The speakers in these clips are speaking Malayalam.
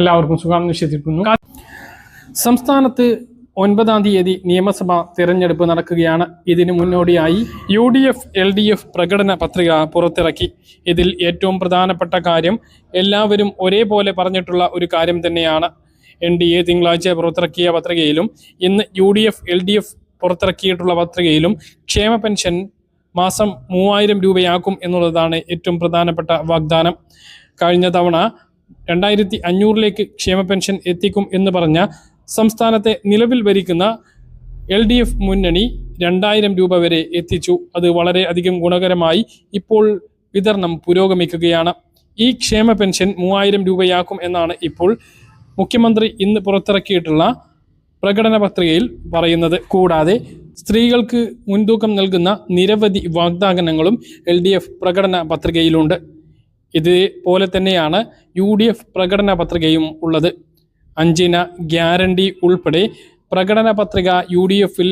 എല്ലാവർക്കും സുഖാണെന്ന് വിശ്വസിക്കുന്നു. സംസ്ഥാനത്ത് 9-ാം തീയതി നിയമസഭാ തിരഞ്ഞെടുപ്പ് നടക്കുകയാണ്. ഇതിനു മുന്നോടിയായി UDF LDF പ്രകടന പത്രിക പുറത്തിറക്കി. ഇതിൽ ഏറ്റവും പ്രധാനപ്പെട്ട കാര്യം എല്ലാവരും ഒരേപോലെ പറഞ്ഞിട്ടുള്ള ഒരു കാര്യം തന്നെയാണ്. NDA തിങ്കളാഴ്ച പുറത്തിറക്കിയ പത്രികയിലും ഇന്ന് UDF LDF പുറത്തിറക്കിയിട്ടുള്ള പത്രികയിലും ക്ഷേമ പെൻഷൻ മാസം 3000 രൂപയാക്കും എന്നുള്ളതാണ് ഏറ്റവും പ്രധാനപ്പെട്ട വാഗ്ദാനം. കഴിഞ്ഞ തവണ 2500 ക്ഷേമ പെൻഷൻ എത്തിക്കും എന്ന് പറഞ്ഞ സംസ്ഥാനത്തെ നിലവിൽ ഭരിക്കുന്ന LDF മുന്നണി 2000 രൂപ വരെ എത്തിച്ചു. അത് വളരെ അധികം ഗുണകരമായി ഇപ്പോൾ വിതരണം പുരോഗമിക്കുകയാണ്. ഈ ക്ഷേമ പെൻഷൻ 3000 രൂപയാക്കും എന്നാണ് ഇപ്പോൾ മുഖ്യമന്ത്രി ഇന്ന് പുറത്തിറക്കിയിട്ടുള്ള പ്രകടന പത്രികയിൽ പറയുന്നത്. കൂടാതെ സ്ത്രീകൾക്ക് മുൻതൂക്കം നൽകുന്ന നിരവധി വാഗ്ദാനങ്ങളും LDF പ്രകടന പത്രികയിലുണ്ട്. ഇതുപോലെ തന്നെയാണ് UDF പ്രകടന പത്രികയും ഉള്ളത്. 5 ഗ്യാരണ്ടി ഉൾപ്പെടെ പ്രകടന പത്രിക UDF-ൽ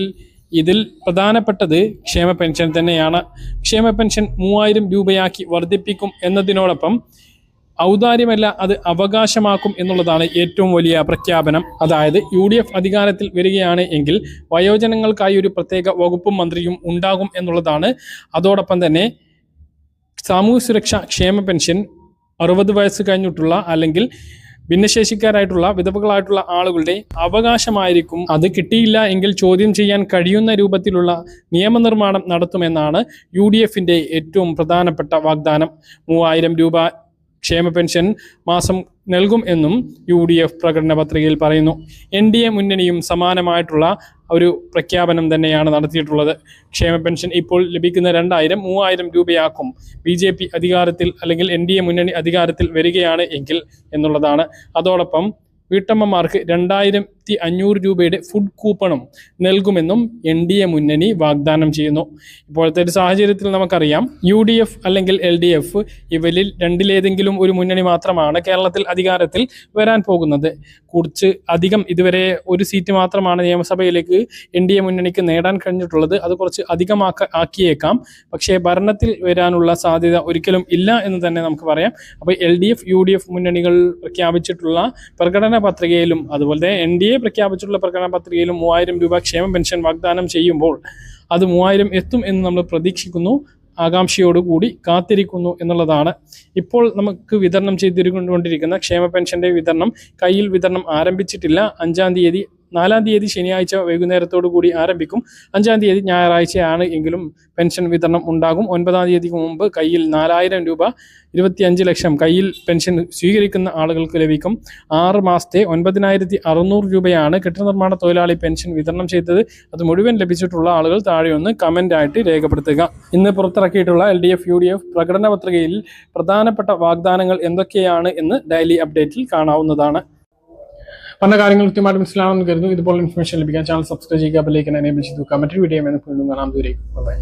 ഇതിൽ പ്രധാനപ്പെട്ടത് ക്ഷേമ പെൻഷൻ തന്നെയാണ്. ക്ഷേമ പെൻഷൻ 3000 രൂപയാക്കി വർദ്ധിപ്പിക്കും എന്നതിനോടൊപ്പം ഔദാര്യമല്ല, അത് അവകാശമാക്കും എന്നുള്ളതാണ് ഏറ്റവും വലിയ പ്രഖ്യാപനം. അതായത് UDF അധികാരത്തിൽ വരികയാണ് എങ്കിൽ വയോജനങ്ങൾക്കായി ഒരു പ്രത്യേക വകുപ്പും മന്ത്രിയും ഉണ്ടാകും എന്നുള്ളതാണ്. അതോടൊപ്പം തന്നെ സാമൂഹ്യ സുരക്ഷാ ക്ഷേമ പെൻഷൻ 60 വയസ്സ് കഴിഞ്ഞിട്ടുള്ള അല്ലെങ്കിൽ ഭിന്നശേഷിക്കാരായിട്ടുള്ള വിധവകളായിട്ടുള്ള ആളുകളുടെ അവകാശമായിരിക്കും. അത് കിട്ടിയില്ല എങ്കിൽ ചോദ്യം ചെയ്യാൻ കഴിയുന്ന രൂപത്തിലുള്ള നിയമനിർമ്മാണം നടത്തുമെന്നാണ് UDF-ന്റെ ഏറ്റവും പ്രധാനപ്പെട്ട വാഗ്ദാനം. 3000 രൂപ ക്ഷേമ പെൻഷൻ മാസം നൽകും എന്നും UDF പ്രകടന പത്രികയിൽ പറയുന്നു. NDA മുന്നണിയും സമാനമായിട്ടുള്ള ഒരു പ്രഖ്യാപനം തന്നെയാണ് നടത്തിയിട്ടുള്ളത്. ക്ഷേമ പെൻഷൻ ഇപ്പോൾ ലഭിക്കുന്ന 2000 3000 രൂപയാക്കും BJP അധികാരത്തിൽ അല്ലെങ്കിൽ NDA മുന്നണി അധികാരത്തിൽ വരികയാണ് എങ്കിൽ എന്നുള്ളതാണ്. അതോടൊപ്പം വീട്ടമ്മമാർക്ക് 2500 രൂപയുടെ ഫുഡ് കൂപ്പണും നൽകുമെന്നും NDA മുന്നണി വാഗ്ദാനം ചെയ്യുന്നു. ഇപ്പോഴത്തെ ഒരു സാഹചര്യത്തിൽ നമുക്കറിയാം UDF അല്ലെങ്കിൽ LDF ഇവരിൽ രണ്ടിലേതെങ്കിലും ഒരു മുന്നണി മാത്രമാണ് കേരളത്തിൽ അധികാരത്തിൽ വരാൻ പോകുന്നത്. കുറച്ച് അധികം ഇതുവരെ ഒരു സീറ്റ് മാത്രമാണ് നിയമസഭയിലേക്ക് NDA മുന്നണിക്ക് നേടാൻ കഴിഞ്ഞിട്ടുള്ളത്. അത് കുറച്ച് ആക്കിയേക്കാം. പക്ഷേ ഭരണത്തിൽ വരാനുള്ള സാധ്യത ഒരിക്കലും ഇല്ല എന്ന് തന്നെ നമുക്ക് പറയാം. അപ്പോൾ LDF UDF മുന്നണികൾ പ്രഖ്യാപിച്ചിട്ടുള്ള പ്രകടന പത്രികയിലും അതുപോലെ NDA പ്രഖ്യാപിച്ചിട്ടുള്ള പ്രകടന പത്രികയിലും 3000 രൂപ ക്ഷേമ പെൻഷൻ വാഗ്ദാനം ചെയ്യുമ്പോൾ അത് 3000 എത്തും എന്ന് നമ്മൾ പ്രതീക്ഷിക്കുന്നു, ആകാംക്ഷയോടുകൂടി കാത്തിരിക്കുന്നു എന്നുള്ളതാണ്. ഇപ്പോൾ നമുക്ക് വിതരണം ചെയ്തുകൊണ്ടിരിക്കുന്ന ക്ഷേമ പെൻഷൻ്റെ കയ്യിൽ വിതരണം ആരംഭിച്ചിട്ടില്ല. 5-ാം തീയതി 4-ാം തീയതി ശനിയാഴ്ച വൈകുന്നേരത്തോടു കൂടി ആരംഭിക്കും. 5-ാം തീയതി ഞായറാഴ്ചയാണ് എങ്കിലും പെൻഷൻ വിതരണം ഉണ്ടാകും. 9-ാം തീയതിക്ക് മുമ്പ് കയ്യിൽ 4000 രൂപ 25 ലക്ഷം കയ്യിൽ പെൻഷൻ സ്വീകരിക്കുന്ന ആളുകൾക്ക് ലഭിക്കും. 6 മാസത്തെ 9600 രൂപയാണ് കെട്ടിട നിർമ്മാണ തൊഴിലാളി പെൻഷൻ വിതരണം ചെയ്തത്. അത് മുഴുവൻ ലഭിച്ചിട്ടുള്ള ആളുകൾ താഴെ ഒന്ന് കമൻ്റായിട്ട് രേഖപ്പെടുത്തുക. ഇന്ന് പുറത്തിറക്കിയിട്ടുള്ള LDF UDF പ്രകടന പത്രികയിൽ പ്രധാനപ്പെട്ട വാഗ്ദാനങ്ങൾ എന്തൊക്കെയാണ് എന്ന് ഡെയിലി അപ്ഡേറ്റിൽ കാണാവുന്നതാണ്. പറഞ്ഞ കാര്യങ്ങൾ കൃത്യമായിട്ട് മനസ്സിലാണെന്ന് കരുതുന്നു. ഇതുപോലെ ഇൻഫർമേഷൻ ലഭിക്കാൻ ചാനൽ സബ്സ്ക്രൈബ് ചെയ്യുക, ബെൽ ഐക്കൺ എനേബിൾ ചെയ്തു. മറ്റൊരു വീഡിയോ വീണ്ടും കാണാം. ദൂരേക്ക് ബൈ.